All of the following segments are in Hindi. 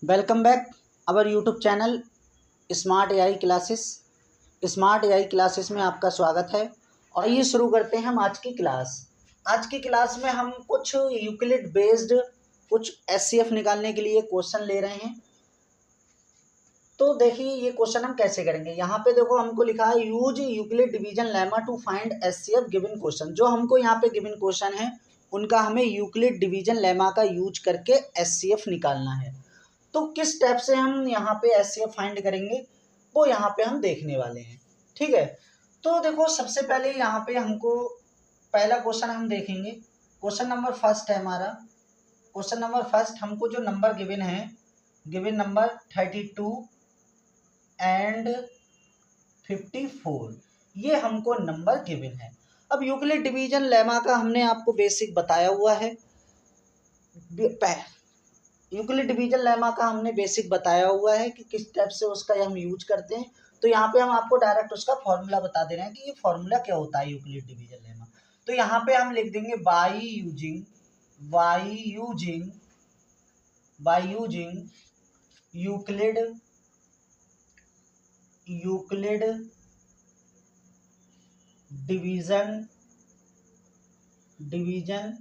Welcome back our YouTube channel smart AI classes. Smart AI classes में आपका स्वागत है। और ये शुरू करते हैं हम आज की क्लास। आज की क्लास में हम कुछ यूक्लिड बेस्ड कुछ एचसीएफ निकालने के लिए क्वेश्चन ले रहे हैं। तो देखिए ये क्वेश्चन हम कैसे करेंगे। यहाँ पे देखो हमको लिखा है use Euclid division lemma to find HCF given question. जो हमको यहाँ पे गिवन क्वेश्चन है उनका हमें यूक्लिड डिवीजन लेमा का यूज करके एचसीएफ निकालना है। तो किस स्टेप से हम यहाँ पे एचसीएफ फाइंड करेंगे वो यहाँ पे हम देखने वाले हैं। ठीक है, तो देखो सबसे पहले यहाँ पे हमको पहला क्वेश्चन हम देखेंगे। क्वेश्चन नंबर फर्स्ट है हमारा। क्वेश्चन नंबर फर्स्ट हमको जो नंबर गिवन है, गिवन नंबर 32 एंड 54, ये हमको नंबर गिवन है। अब यूक्लिड डिवीजन लेमा का हमने आपको बेसिक बताया हुआ है। यूक्लिड डिवीजन लेमा का हमने बेसिक बताया हुआ है कि किस टाइप से उसका हम यूज करते हैं। तो यहाँ पे हम आपको डायरेक्ट उसका फॉर्मूला बता दे रहे हैं कि ये फॉर्मूला क्या होता है यूक्लिड डिवीजन लेमा। तो यहाँ पे हम लिख देंगे by using Euclid division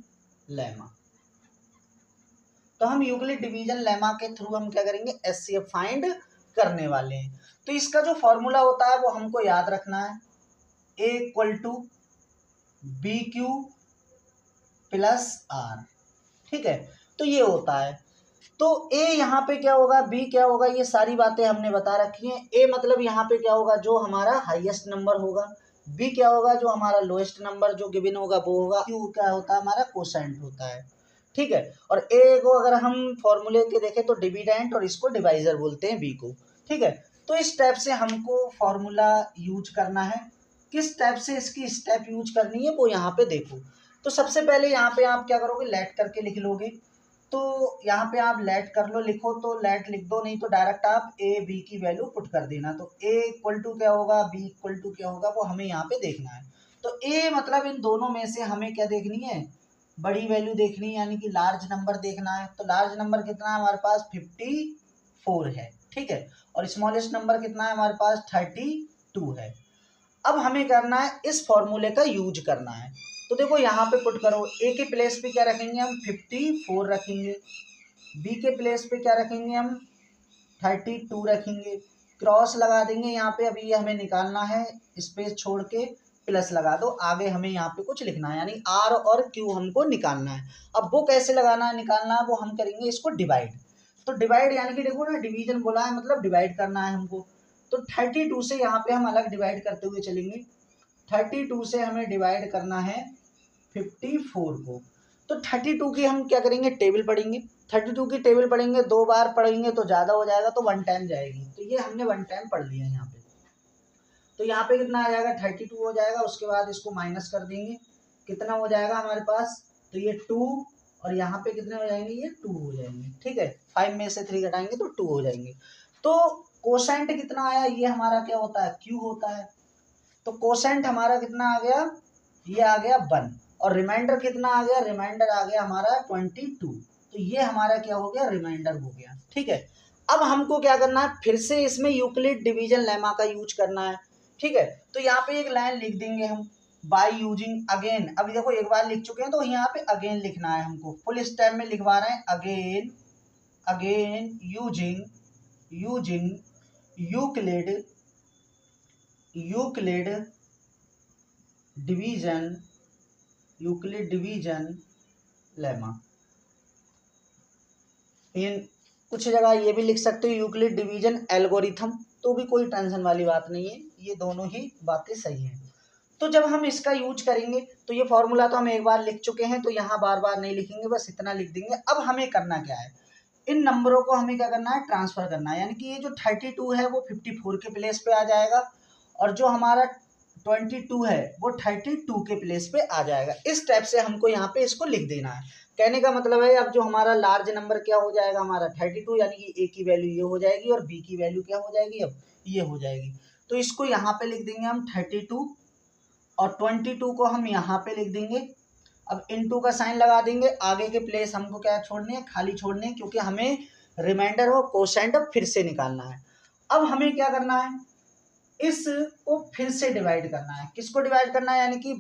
lemma. तो हम यूक्लिड डिवीजन लेमा के थ्रू हम क्या करेंगे, एचसीएफ फाइंड करने वाले हैं। तो इसका जो फॉर्मूला होता है वो हमको याद रखना है, a equal to b q plus r. ठीक है, तो ये होता है। तो ए यहाँ पे क्या होगा, बी क्या होगा, ये सारी बातें हमने बता रखी हैं। ए मतलब यहाँ पे क्या होगा, जो हमारा हाईएस्ट नंबर होगा। बी क्या होगा, जो हमारा लोएस्ट नंबर जो गिवन होगा वो होगा। क्यू क्या होता है, हमारा कोसेंट होता है। ठीक है, और ए को अगर हम फॉर्मूले के देखें तो डिविडेंट और इसको डिवाइजर बोलते हैं बी को। ठीक है, तो इस स्टेप से हमको फॉर्मूला यूज करना है। किस स्टेप से इसकी स्टेप यूज करनी है वो यहाँ पे देखो। तो सबसे पहले यहाँ पे आप क्या करोगे, लेट करके लिख लोगे। तो यहाँ पे आप लेट कर लो, लिखो तो लेट लिख दो, नहीं तो डायरेक्ट आप ए बी की वैल्यू पुट कर देना। तो ए इक्वल टू क्या होगा, बी इक्वल टू क्या होगा, वो हमें यहाँ पे देखना है। तो ए मतलब इन दोनों में से हमें क्या देखनी है, बड़ी वैल्यू देखनी है, यानी कि लार्ज नंबर देखना है। तो लार्ज नंबर कितना है हमारे पास, 54 है। ठीक है, और स्मॉलेस्ट नंबर कितना है हमारे पास, 32 है। अब हमें करना है इस फॉर्मूले का यूज करना है। तो देखो यहाँ पे पुट करो, ए के प्लेस पे क्या रखेंगे हम, 54 रखेंगे। बी के प्लेस पे क्या रखेंगे हम, 32 रखेंगे। क्रॉस लगा देंगे यहाँ पे। अभी ये हमें निकालना है, स्पेस छोड़ के प्लस लगा दो। आगे हमें यहाँ पे कुछ लिखना है, यानी आर और क्यू हमको निकालना है। अब वो कैसे लगाना है, निकालना है, वो हम करेंगे इसको डिवाइड। तो डिवाइड यानी कि देखो ना, डिवीजन बोला है मतलब डिवाइड करना है हमको। तो 32 से यहाँ पे हम अलग डिवाइड करते हुए चलेंगे। 32 से हमें डिवाइड करना है 54 को। तो 32 की हम क्या करेंगे, टेबल पढ़ेंगे। 32 की टेबल पढ़ेंगे, 2 बार पढ़ेंगे तो ज़्यादा हो जाएगा, तो 1 टाइम जाएगी। तो ये हमने 1 टाइम पढ़ लिया यहाँ पे। तो यहाँ पे कितना आ जाएगा, 32 हो जाएगा। उसके बाद इसको माइनस कर देंगे, कितना हो जाएगा हमारे पास, तो ये 2, और यहाँ पे कितने हो जाएंगे, ये 2 हो जाएंगे। ठीक है, 5 में से 3 घटाएंगे तो 2 हो जाएंगे। तो कोसेंट कितना आया, ये हमारा क्या होता है, क्यू होता है। तो कोसेंट हमारा कितना आ गया, ये आ गया 1। और रिमाइंडर कितना आ गया, रिमाइंडर आ गया हमारा 22। तो ये हमारा क्या हो गया, रिमाइंडर हो गया। ठीक है, अब हमको क्या करना है, फिर से इसमें यूक्लिड डिवीजन लेमा का यूज करना है। ठीक है, तो यहाँ पे एक लाइन लिख देंगे हम, बाय यूजिंग अगेन। अभी देखो एक बार लिख चुके हैं, तो यहाँ पे अगेन लिखना है हमको, फुल स्टेप में लिखवा रहे हैं, again using Euclid division lemma. कुछ जगह ये भी लिख सकते हो यूक्लिड डिवीजन एल्गोरिथम, तो भी कोई टेंशन वाली बात नहीं है, ये दोनों ही बातें सही हैं। तो जब हम इसका यूज करेंगे, तो ये फॉर्मूला तो हम एक बार लिख चुके हैं, तो यहाँ बार बार नहीं लिखेंगे, बस इतना लिख देंगे। अब हमें करना क्या है, इन नंबरों को हमें क्या करना है, ट्रांसफर करना है। यानी कि ये जो 32 है वो 54 के प्लेस पे आ जाएगा, और जो हमारा 22 है वो 32 के प्लेस पे आ जाएगा। इस टाइप से हमको यहाँ पे इसको लिख देना है। कहने का मतलब है, अब जो हमारा लार्ज नंबर क्या हो जाएगा हमारा 32, यानी कि ए की वैल्यू ये हो जाएगी और बी की वैल्यू क्या हो जाएगी, अब ये हो जाएगी। तो इसको यहाँ पे लिख देंगे हम 32, और 22 को हम यहाँ पे लिख देंगे। अब इनटू का साइन लगा देंगे, आगे के प्लेस हमको क्या छोड़ने हैं, खाली छोड़ने हैं, क्योंकि हमें रिमाइंडर और कोसेंट अब फिर से निकालना है। अब हमें क्या करना है, इसको फिर से डिवाइड करना है। किसको डिवाइड करना है, यानी कि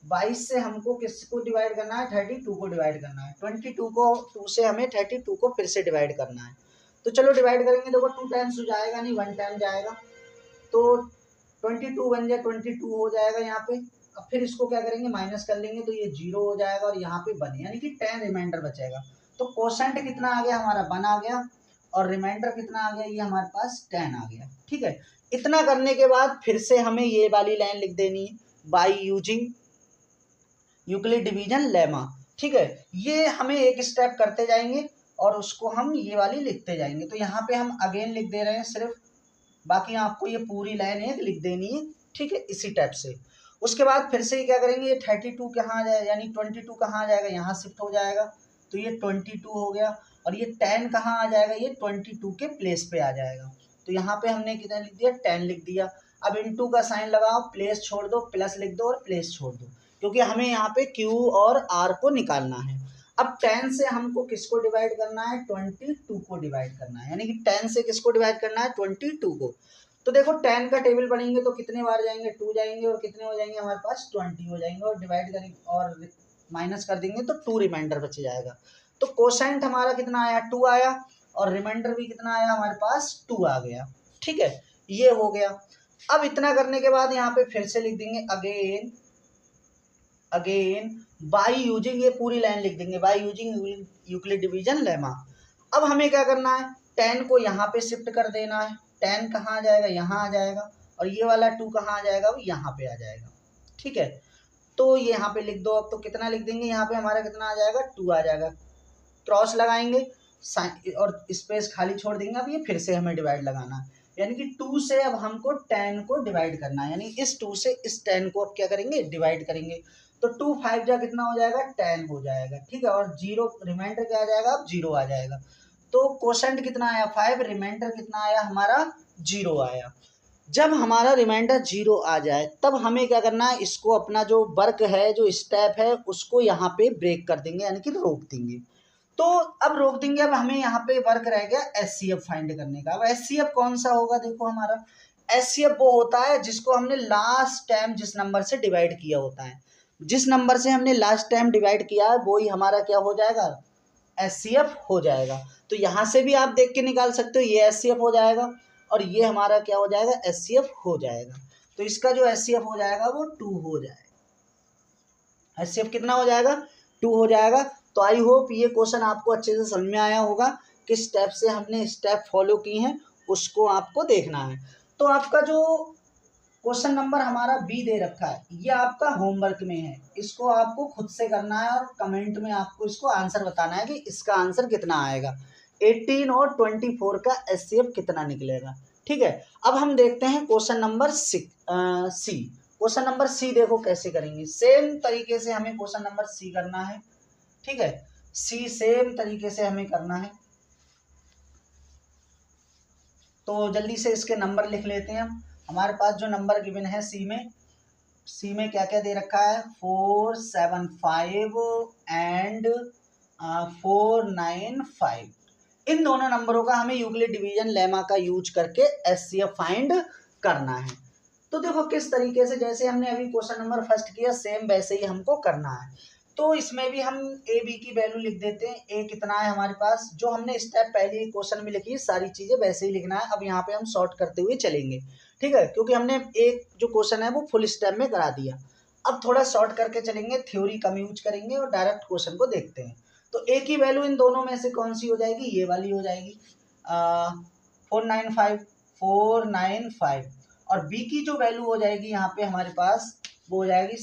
22 से हमको किसको डिवाइड करना है, 32 को डिवाइड करना है। 22 को 2 से हमें 32 को फिर से डिवाइड करना है। तो चलो डिवाइड करेंगे, देखो 2 टाइम्स हो जाएगा, नहीं 1 टाइम जाएगा, तो 22 बन जाए 22 हो जाएगा यहाँ पे। अब फिर इसको क्या करेंगे, माइनस कर लेंगे, तो ये 0 हो जाएगा और यहाँ पे 1 यानी कि 10 रिमाइंडर बचेगा। तो कोसेंट कितना आ गया हमारा, 1 आ गया, और रिमाइंडर कितना आ गया, ये हमारे पास 10 आ गया। ठीक है, इतना करने के बाद फिर से हमें ये वाली लाइन लिख देनी है, by using Euclid division lemma. ठीक है, ये हमें एक स्टेप करते जाएंगे और उसको हम ये वाली लिखते जाएंगे। तो यहाँ पे हम अगेन लिख दे रहे हैं सिर्फ, बाकी आपको ये पूरी लाइन एक लिख देनी है। ठीक है, इसी टाइप से। उसके बाद फिर से क्या करेंगे, ये 32 कहाँ आ जाएगा, यानी 22 कहाँ आ जाएगा, यहाँ शिफ्ट हो जाएगा, तो ये 22 हो गया। और ये 10 कहाँ आ जाएगा, ये 22 के प्लेस पे आ जाएगा। तो यहाँ पे हमने कितना लिख दिया, 10 लिख दिया। अब इनटू का साइन लगाओ, प्लेस छोड़ दो, प्लस लिख दो और प्लेस छोड़ दो, क्योंकि हमें यहाँ पे Q और R को निकालना है। अब 10 से हमको किसको डिवाइड करना है, 22 को डिवाइड करना है, यानी कि 10 से किसको डिवाइड करना है, 22 को। तो देखो 10 का टेबल बनेंगे तो कितने बार जाएंगे, 2 जाएंगे, और कितने हो जाएंगे हमारे पास, 20 हो जाएंगे, और डिवाइड करेंगे और माइनस कर देंगे तो 2 रिमाइंडर बच जाएगा। तो कोसेंट हमारा कितना आया, 2 आया, और रिमाइंडर भी कितना आया हमारे पास, 2 आ गया। ठीक है, ये हो गया। अब इतना करने के बाद यहाँ पे फिर से लिख देंगे अगेन बाई यूजिंग, ये पूरी लाइन लिख देंगे, by using Euclid division lemma. अब हमें क्या करना है, 10 को यहाँ पे शिफ्ट कर देना है। 10 कहाँ आ जाएगा, यहाँ आ जाएगा, और ये वाला 2 कहाँ आ जाएगा, वो यहाँ पे आ जाएगा। ठीक है, तो ये यहाँ पे लिख दो। अब तो कितना लिख देंगे, यहाँ पे हमारा कितना आ जाएगा, 2 आ जाएगा। क्रॉस लगाएंगे और स्पेस खाली छोड़ देंगे। अब ये फिर से हमें डिवाइड लगाना है, यानी कि 2 से अब हमको 10 को डिवाइड करना है, यानी इस 2 से इस 10 को अब क्या करेंगे, डिवाइड करेंगे। तो 2 5 जा कितना हो जाएगा, 10 हो जाएगा। ठीक है, और 0 रिमाइंडर क्या आ जाएगा, अब 0 आ जाएगा। तो कोसेंट कितना आया, 5, रिमाइंडर कितना आया हमारा, 0 आया। जब हमारा रिमाइंडर 0 आ जाए तब हमें क्या करना है, इसको अपना जो वर्क है, जो स्टेप है, उसको यहाँ पे ब्रेक कर देंगे, यानी कि रोक देंगे। तो अब रोक देंगे। अब हमें यहाँ पे वर्क रह गया एचसीएफ फाइंड करने का। अब एचसीएफ कौन सा होगा, देखो हमारा एचसीएफ वो होता है जिसको हमने लास्ट टाइम जिस नंबर से डिवाइड किया होता है, जिस नंबर से हमने लास्ट टाइम डिवाइड किया है वो ही हमारा क्या हो जाएगा, एचसीएफ हो जाएगा। तो यहाँ से भी आप देख के निकाल सकते हो, ये एचसीएफ हो जाएगा और ये हमारा क्या हो जाएगा, एचसीएफ हो जाएगा। तो इसका जो एचसीएफ हो जाएगा वो 2 हो जाएगा। एचसीएफ कितना हो जाएगा, 2 हो जाएगा। तो आई होप ये क्वेश्चन आपको अच्छे से समझ में आया होगा। किस स्टेप से हमने स्टेप फॉलो की हैं उसको आपको देखना है। तो आपका जो क्वेश्चन नंबर हमारा बी दे रखा है, ये आपका होमवर्क में है, इसको आपको खुद से करना है और कमेंट में आपको इसको आंसर बताना है कि इसका आंसर कितना आएगा, 18 और 24 का एचसीएफ कितना निकलेगा। ठीक है, अब हम देखते हैं question number C. Question number C देखो कैसे करेंगे, सेम तरीके से हमें क्वेश्चन नंबर सी करना है। ठीक है, सी सेम तरीके से हमें करना है। तो जल्दी से इसके नंबर लिख लेते हैं हम। हमारे पास जो नंबर गिवन है सी में क्या क्या दे रखा है, 4 7 5 एंड 4 9 5। इन दोनों नंबरों का हमें यूक्लिड डिवीजन लेमा का यूज करके एचसीएफ फाइंड करना है। तो देखो किस तरीके से, जैसे हमने अभी क्वेश्चन नंबर फर्स्ट किया सेम वैसे ही हमको करना है। तो इसमें भी हम ए बी की वैल्यू लिख देते हैं। ए कितना है हमारे पास, जो हमने स्टेप पहले क्वेश्चन में लिखी है सारी चीजें वैसे ही लिखना है। अब यहाँ पे हम शॉर्ट करते हुए चलेंगे, ठीक है, क्योंकि हमने एक जो क्वेश्चन है वो फुल स्टेप में करा दिया। अब थोड़ा शॉर्ट करके चलेंगे, थ्योरी कम यूज करेंगे और डायरेक्ट क्वेश्चन को देखते हैं। तो ए की वैल्यू इन दोनों में से कौन सी हो जाएगी, ये वाली हो जाएगी 495 और बी की जो वैल्यू हो जाएगी यहाँ पे हमारे पास वो हो जाएगी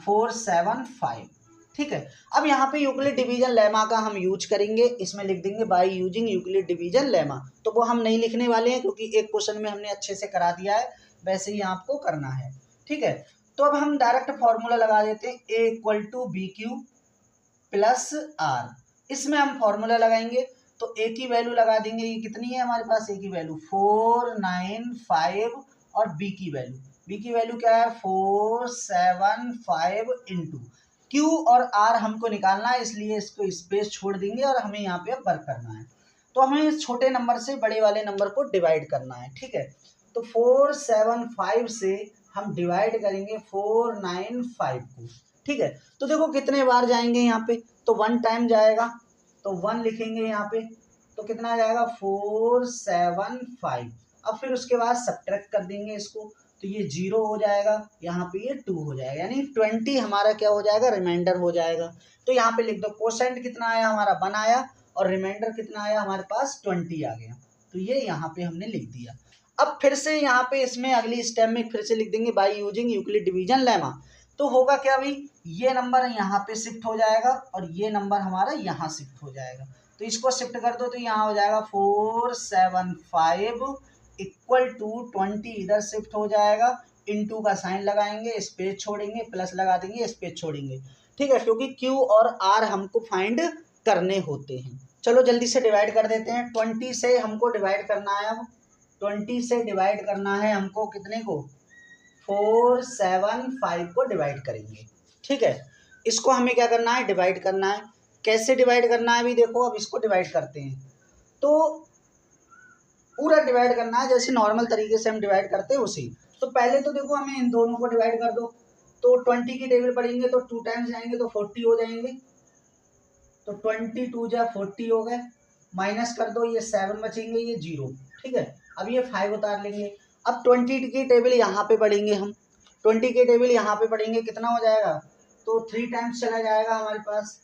475। ठीक है, अब यहाँ पे यूक्लिड डिवीजन लेमा का हम यूज करेंगे, इसमें लिख देंगे by using Euclid division lemma. तो वो हम नहीं लिखने वाले हैं क्योंकि एक क्वेश्चन में हमने अच्छे से करा दिया है, वैसे ही आपको करना है। ठीक है, तो अब हम डायरेक्ट फॉर्मूला लगा देते हैं, a equal to b q plus r. इसमें हम फॉर्मूला लगाएंगे तो ए की वैल्यू लगा देंगे, ये कितनी है हमारे पास, ए की वैल्यू 495 और बी की वैल्यू क्या है 475 इंटू Q और R हमको निकालना है, इसलिए इसको स्पेस छोड़ देंगे और हमें यहाँ पे अब वर्क करना है। तो हमें इस छोटे नंबर से बड़े वाले नंबर को डिवाइड करना है, ठीक है। तो 475 से हम डिवाइड करेंगे 495 को, ठीक है। तो देखो कितने बार जाएंगे यहाँ पे, तो 1 टाइम जाएगा, तो 1 लिखेंगे यहाँ पे, तो कितना आ जाएगा 475। अब फिर उसके बाद सब्ट्रैक्ट कर देंगे इसको, तो ये 0 हो जाएगा, यहाँ पे ये 2 हो जाएगा, यानी 20 हमारा क्या हो जाएगा, रिमाइंडर हो जाएगा। तो यहाँ पे लिख दो कोसेंट कितना आया हमारा 1 आया, और रिमाइंडर कितना आया हमारे पास 20 आ गया। तो ये यहाँ पे हमने लिख दिया। अब फिर से यहाँ पे इसमें अगली स्टेप में फिर से लिख देंगे by using Euclid division lemma. तो होगा क्या भाई, ये नंबर यहाँ पे शिफ्ट हो जाएगा और ये नंबर हमारा यहाँ शिफ्ट हो जाएगा। तो इसको शिफ्ट कर दो, तो यहाँ हो जाएगा 475 इक्वल टू 20 इधर शिफ्ट हो जाएगा, इनटू का साइन लगाएंगे, स्पेस छोड़ेंगे, प्लस लगा देंगे, स्पेस छोड़ेंगे, ठीक है, क्योंकि Q और R हमको फाइंड करने होते हैं। चलो जल्दी से डिवाइड कर देते हैं। 20 से हमको डिवाइड करना है, अब 20 से डिवाइड करना है हमको कितने को, 475 को डिवाइड करेंगे, ठीक है। इसको हमें क्या करना है, डिवाइड करना है। कैसे डिवाइड करना है अभी देखो, अब इसको डिवाइड करते हैं। तो पूरा डिवाइड करना है जैसे नॉर्मल तरीके से हम डिवाइड करते हैं उसी। तो पहले तो देखो हमें इन दोनों को डिवाइड कर दो, तो 20 की टेबल पढ़ेंगे तो 2 टाइम्स जाएंगे तो 40 हो जाएंगे, तो 22 जा 40 हो गए, माइनस कर दो, ये 7 बचेंगे, ये 0, ठीक है। अब ये 5 उतार लेंगे। अब 20 की टेबल यहाँ पे पढ़ेंगे हम, 20 की टेबल यहाँ पे पढ़ेंगे, कितना हो जाएगा, तो 3 टाइम्स चला जाएगा हमारे पास,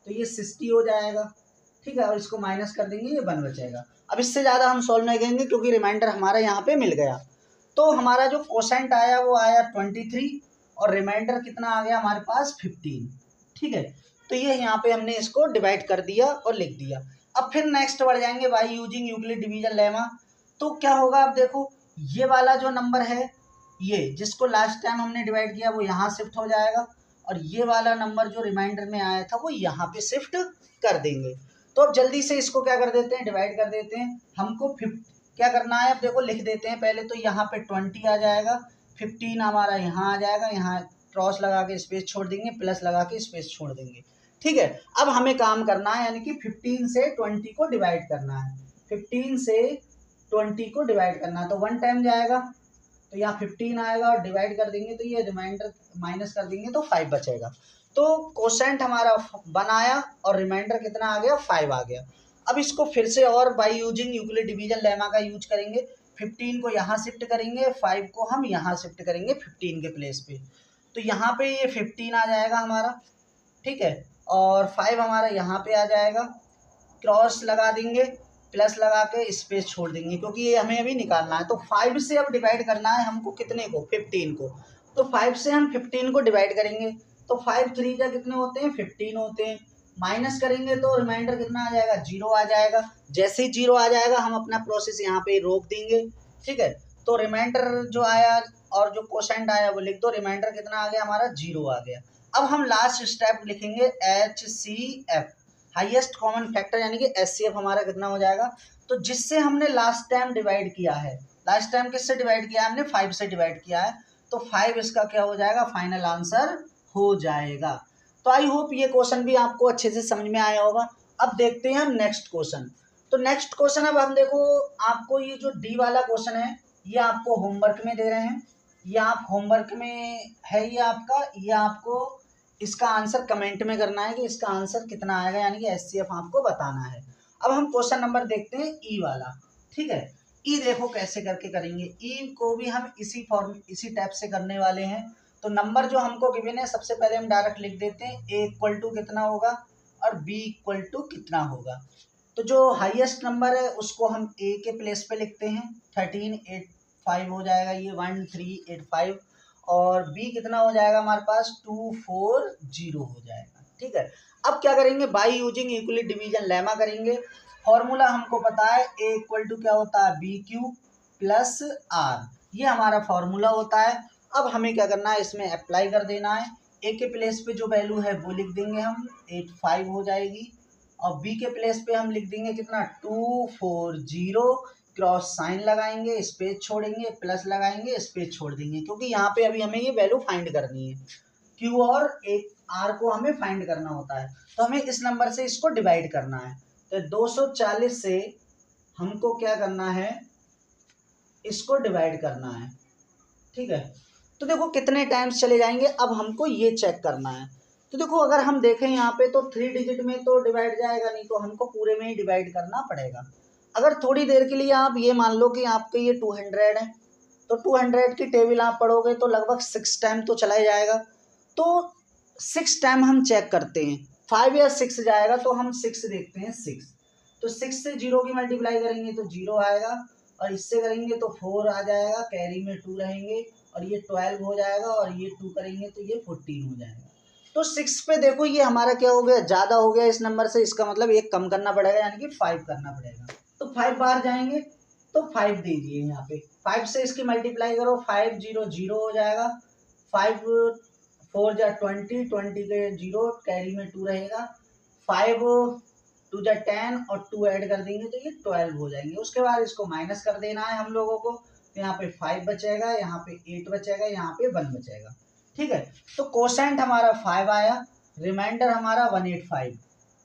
तो ये 60 हो जाएगा, ठीक है। और इसको माइनस कर देंगे, ये 1 बचेगा। अब इससे ज़्यादा हम सॉल्व नहीं करेंगे क्योंकि रिमाइंडर हमारा यहाँ पे मिल गया। तो हमारा जो कोसेंट आया वो आया 23 और रिमाइंडर कितना आ गया हमारे पास 15, ठीक है। तो ये यहाँ पे हमने इसको डिवाइड कर दिया और लिख दिया। अब फिर नेक्स्ट बढ़ जाएंगे by using Euclid division lemma. तो क्या होगा, अब देखो ये वाला जो नंबर है, ये जिसको लास्ट टाइम हमने डिवाइड किया वो यहाँ शिफ्ट हो जाएगा, और ये वाला नंबर जो रिमाइंडर में आया था वो यहाँ पे शिफ्ट कर देंगे। तो अब जल्दी से इसको क्या कर देते हैं, डिवाइड कर देते हैं। हमको क्या करना है, अब देखो लिख देते हैं पहले, तो यहाँ पे 20 आ जाएगा, 15 हमारा यहाँ आ जाएगा, यहाँ क्रॉस लगा के स्पेस छोड़ देंगे, प्लस लगा के स्पेस छोड़ देंगे, ठीक है। अब हमें काम करना है, यानी कि 15 से 20 को डिवाइड करना है, 15 से 20 को डिवाइड करना है। तो 1 टाइम जाएगा, तो यहाँ 15 आएगा और डिवाइड कर देंगे, तो ये रिमाइंडर माइनस कर देंगे तो 5 बचेगा। तो कोसेंट हमारा 1 आया और रिमाइंडर कितना आ गया, 5 आ गया। अब इसको फिर से और by using Euclid division lemma का यूज करेंगे। 15 को यहाँ शिफ्ट करेंगे, 5 को हम यहाँ शिफ्ट करेंगे 15 के प्लेस पे, तो यहाँ पे ये 15 आ जाएगा हमारा, ठीक है, और 5 हमारा यहाँ पे आ जाएगा, क्रॉस लगा देंगे, प्लस लगा के स्पेस छोड़ देंगे, क्योंकि ये हमें अभी निकालना है। तो 5 से अब डिवाइड करना है हमको कितने को, 15 को। तो 5 से हम 15 को डिवाइड करेंगे, तो 5 3 जा कितने होते हैं, 15 होते हैं, माइनस करेंगे तो रिमाइंडर कितना आ जाएगा, 0 आ जाएगा। जैसे ही 0 आ जाएगा हम अपना प्रोसेस यहाँ पे रोक देंगे, ठीक है। तो रिमाइंडर जो आया और जो कोसेंट आया वो लिख दो, रिमाइंडर कितना आ गया हमारा, 0 आ गया। अब हम लास्ट स्टेप लिखेंगे HCF, हाईएस्ट कॉमन फैक्टर, यानी कि HCF हमारा कितना हो जाएगा, तो जिससे हमने लास्ट टाइम डिवाइड किया है, लास्ट टाइम किससे डिवाइड किया है हमने, 5 से डिवाइड किया है, तो 5 इसका क्या हो जाएगा, फाइनल आंसर हो जाएगा। तो आई होप ये क्वेश्चन भी आपको अच्छे से समझ में आया होगा। अब देखते हैं हम नेक्स्ट क्वेश्चन। तो नेक्स्ट क्वेश्चन अब हम देखो, आपको ये जो डी वाला क्वेश्चन है ये आपको होमवर्क में दे रहे हैं, ये आप होमवर्क में है ये आपका, ये आपको इसका आंसर कमेंट में करना है कि इसका आंसर कितना आएगा, यानी कि HCF आपको बताना है। अब हम क्वेश्चन नंबर देखते हैं ई वाला, ठीक है। ई देखो कैसे करके करेंगे, ई को भी हम इसी टाइप से करने वाले हैं। तो नंबर जो हमको गिवन है सबसे पहले हम डायरेक्ट लिख देते हैं, ए इक्वल टू कितना होगा और बी इक्वल टू कितना होगा। तो जो हाईएस्ट नंबर है उसको हम ए के प्लेस पे लिखते हैं, 1385 हो जाएगा ये, 1385, और बी कितना हो जाएगा हमारे पास, 240 हो जाएगा, ठीक है। अब क्या करेंगे, by using Euclid division lemma करेंगे। फॉर्मूला हमको पता है, ए इक्वल टू क्या होता है, बी क्यू प्लस आर, ये हमारा फॉर्मूला होता है। अब हमें क्या करना है, इसमें अप्लाई कर देना है। ए के प्लेस पे जो वैल्यू है वो लिख देंगे हम, 85 हो जाएगी, और बी के प्लेस पे हम लिख देंगे कितना, 240, क्रॉस साइन लगाएंगे, स्पेस छोड़ेंगे, प्लस लगाएंगे, स्पेस छोड़ देंगे, क्योंकि यहाँ पे अभी हमें ये वैल्यू फाइंड करनी है, क्यू और ए आर को हमें फाइंड करना होता है, तो हमें इस नंबर से इसको डिवाइड करना है। तो 240 से हमको क्या करना है, इसको डिवाइड करना है, ठीक है। तो देखो कितने टाइम्स चले जाएंगे, अब हमको ये चेक करना है। तो देखो अगर हम देखें यहाँ पे तो 3 डिजिट में तो डिवाइड जाएगा नहीं, तो हमको पूरे में ही डिवाइड करना पड़ेगा। अगर थोड़ी देर के लिए आप ये मान लो कि आपके ये 200 है, तो 200 की टेबल आप पढ़ोगे तो लगभग 6 टाइम तो चला ही जाएगा। तो 6 टाइम हम चेक करते हैं, 5 या 6 जाएगा तो हम 6 देखते हैं, 6। तो 6 से 0 की मल्टीप्लाई करेंगे तो 0 आएगा, और इससे करेंगे तो 4 आ जाएगा, कैरी में 2 रहेंगे, और ये 12 हो जाएगा, और ये 2 करेंगे तो ये 14 हो जाएगा। तो 6 पे देखो ये हमारा क्या हो गया, ज़्यादा हो गया इस नंबर से, इसका मतलब एक कम करना पड़ेगा, यानी कि 5 करना पड़ेगा। तो 5 बार जाएंगे तो 5 दीजिए यहाँ पे, 5 से इसकी मल्टीप्लाई करो, 5 0 0 हो जाएगा, 5 4 जा 20, 20 के 0, कैरी में 2 रहेगा, 5 2 जा 10 और 2 ऐड कर देंगे तो ये 12 हो जाएंगे। उसके बाद इसको माइनस कर देना है हम लोगों को, तो यहाँ पे 5 बचेगा, यहाँ पे 8 बचेगा, यहाँ पे 1 बचेगा, ठीक है। तो कोसेंट हमारा 5 आया, रिमाइंडर हमारा 185,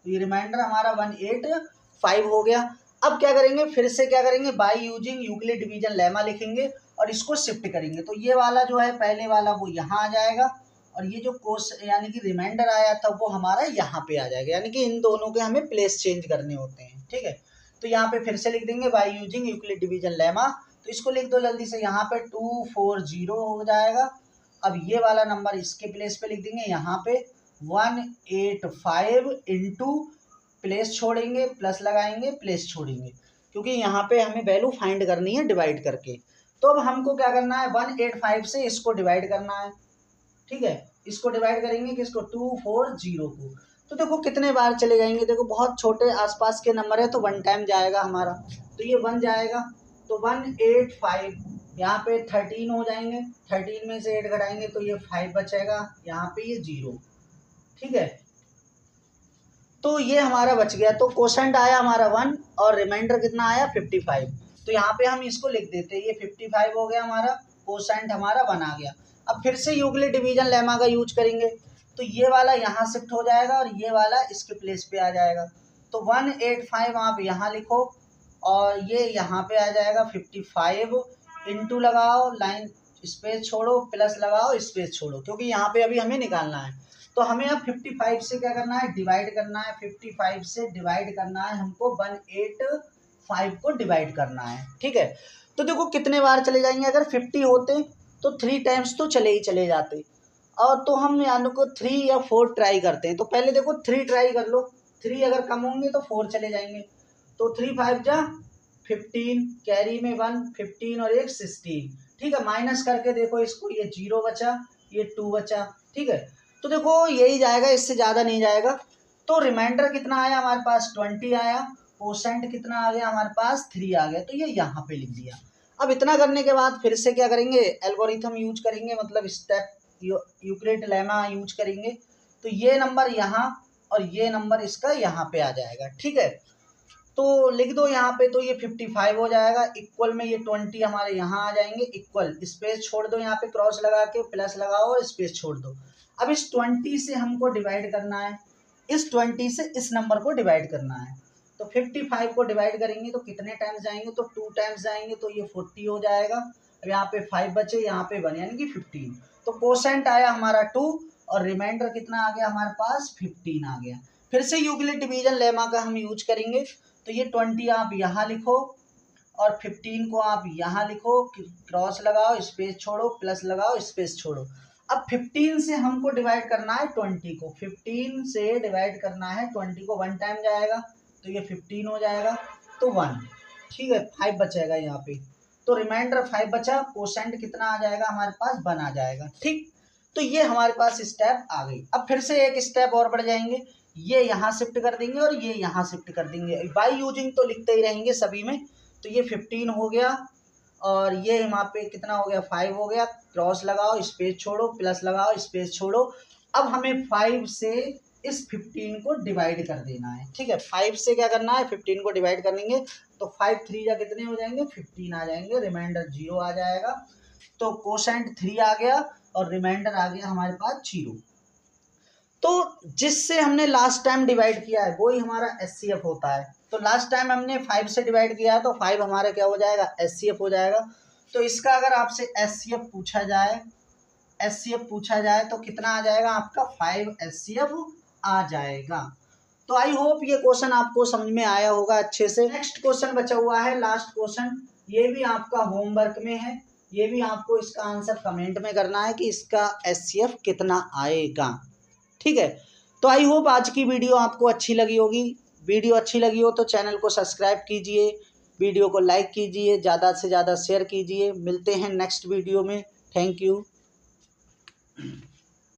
तो ये रिमाइंडर हमारा 185 हो गया। अब क्या करेंगे, फिर से क्या करेंगे, by using Euclid division lemma लिखेंगे और इसको शिफ्ट करेंगे। तो ये वाला जो है पहले वाला वो यहाँ आ जाएगा, और ये जो कोस यानी कि रिमाइंडर आया था वो हमारा यहाँ पे आ जाएगा, यानी कि इन दोनों के हमें प्लेस चेंज करने होते हैं, ठीक है। तो यहाँ पे फिर से लिख देंगे by using Euclid division lemma, तो इसको लिख दो जल्दी से, यहाँ पे 240 हो जाएगा। अब ये वाला नंबर इसके प्लेस पे लिख देंगे, यहाँ पे 185 इंटू प्लेस छोड़ेंगे, प्लस लगाएंगे, प्लेस छोड़ेंगे, क्योंकि यहाँ पे हमें वैल्यू फाइंड करनी है डिवाइड करके। तो अब हमको क्या करना है, 185 से इसको डिवाइड करना है, ठीक है। इसको डिवाइड करेंगे किसको, 240 को। तो देखो कितने बार चले जाएंगे, देखो बहुत छोटे आसपास के नंबर है तो 1 टाइम जाएगा हमारा, तो ये 1 जाएगा, तो 185, यहाँ पे 13 हो जाएंगे, 13 में से 8 घटाएंगे तो ये 5 बचेगा, यहाँ पे ये 0, ठीक है। तो ये हमारा बच गया। तो कोसेंट आया हमारा 1 और रिमाइंडर कितना आया 55। तो यहाँ पे हम इसको लिख देते हैं, ये 55 हो गया हमारा, कोसेंट हमारा 1 आ गया। अब फिर से यूक्लिड डिवीजन लेमा का यूज करेंगे, तो ये वाला यहाँ शिफ्ट हो जाएगा और ये वाला इसके प्लेस पे आ जाएगा। तो 185 आप यहाँ लिखो और ये यहाँ पे आ जाएगा 55, इंटू लगाओ, लाइन स्पेस छोड़ो, प्लस लगाओ, स्पेस छोड़ो, क्योंकि यहाँ पे अभी हमें निकालना है। तो हमें अब 55 से क्या करना है, डिवाइड करना है, 55 से डिवाइड करना है हमको, 185 को डिवाइड करना है, ठीक है। तो देखो कितने बार चले जाएंगे, अगर 50 होते तो 3 टाइम्स तो चले ही चले जाते, और तो हम यानी को 3 या 4 ट्राई करते हैं। तो पहले देखो 3 ट्राई कर लो, 3 अगर कम होंगे तो 4 चले जाएंगे, तो 3 5 जा 15, कैरी में 1, 15 और 1 16, ठीक है। माइनस करके देखो इसको, ये 0 बचा, ये 2 बचा, ठीक है। तो देखो यही जाएगा, इससे ज़्यादा नहीं जाएगा। तो रिमाइंडर कितना आया हमारे पास 20 आया, कोसेंट कितना आ गया हमारे पास 3 आ गया, तो ये यहाँ पे लिख दिया। अब इतना करने के बाद फिर से क्या करेंगे, एल्गोरिथम यूज करेंगे, मतलब स्टेप यूक्लिड लेमा यूज करेंगे। तो ये नंबर यहाँ और ये नंबर इसका यहाँ पे आ जाएगा, ठीक है। तो लिख दो यहाँ पे, तो ये 55 हो जाएगा, इक्वल में ये 20 हमारे यहाँ आ जाएंगे, इक्वल स्पेस छोड़ दो, यहाँ पे क्रॉस लगा के प्लस लगाओ और स्पेस छोड़ दो। अब इस 20 से हमको डिवाइड करना है, इस 20 से इस नंबर को डिवाइड करना है। तो 55 को डिवाइड करेंगे तो कितने टाइम्स जाएंगे, तो 2 टाइम्स जाएंगे, तो ये 40 हो जाएगा। अब यहाँ पे 5 बचे, यहाँ पे 1 यानी कि 15। तो कोसेंट आया हमारा 2 और रिमाइंडर कितना आ गया हमारे पास 15 आ गया। फिर से यूक्लिड डिवीजन लेमा का हम यूज करेंगे, तो ये 20 आप यहाँ लिखो और 15 को आप यहाँ लिखो, क्रॉस लगाओ, स्पेस छोड़ो, प्लस लगाओ, स्पेस छोड़ो। अब 15 से हमको डिवाइड करना है 20 को, 15 से डिवाइड करना है 20 को, 1 टाइम जाएगा तो ये 15 हो जाएगा, तो 1, ठीक है। 5 बचेगा यहाँ पे, तो रिमाइंडर 5 बचा, कोसेंट कितना आ जाएगा हमारे पास 1 आ जाएगा, ठीक। तो ये हमारे पास स्टेप आ गई। अब फिर से एक स्टेप और बढ़ जाएंगे, ये यहाँ शिफ्ट कर देंगे और ये यहाँ शिफ्ट कर देंगे, बाय यूजिंग तो लिखते ही रहेंगे सभी में। तो ये 15 हो गया और ये यहाँ पे कितना हो गया 5 हो गया, क्रॉस लगाओ, स्पेस छोड़ो, प्लस लगाओ, स्पेस छोड़ो। अब हमें 5 से इस 15 को डिवाइड कर देना है, ठीक है। 5 से क्या करना है, 15 को डिवाइड कर देंगे, तो 5 3 या कितने हो जाएंगे 15 आ जाएंगे, रिमाइंडर 0 आ जाएगा। तो कोसेंट 3 आ गया और रिमाइंडर आ गया हमारे पास 0। तो जिससे हमने लास्ट टाइम डिवाइड किया है वही हमारा एचसीएफ होता है। तो लास्ट टाइम हमने 5 से डिवाइड किया है तो 5 हमारा क्या हो जाएगा, एचसीएफ हो जाएगा। तो इसका अगर आपसे एचसीएफ पूछा जाए तो कितना आ जाएगा आपका, 5 एचसीएफ आ जाएगा। तो आई होप ये क्वेश्चन आपको समझ में आया होगा अच्छे से। नेक्स्ट क्वेश्चन बचा हुआ है, लास्ट क्वेश्चन, ये भी आपका होमवर्क में है, ये भी आपको इसका आंसर कमेंट में करना है कि इसका एचसीएफ कितना आएगा। ठीक है, तो आई होप आज की वीडियो आपको अच्छी लगी होगी। वीडियो अच्छी लगी हो तो चैनल को सब्सक्राइब कीजिए, वीडियो को लाइक कीजिए, ज़्यादा से ज़्यादा शेयर कीजिए। मिलते हैं नेक्स्ट वीडियो में। Thank you.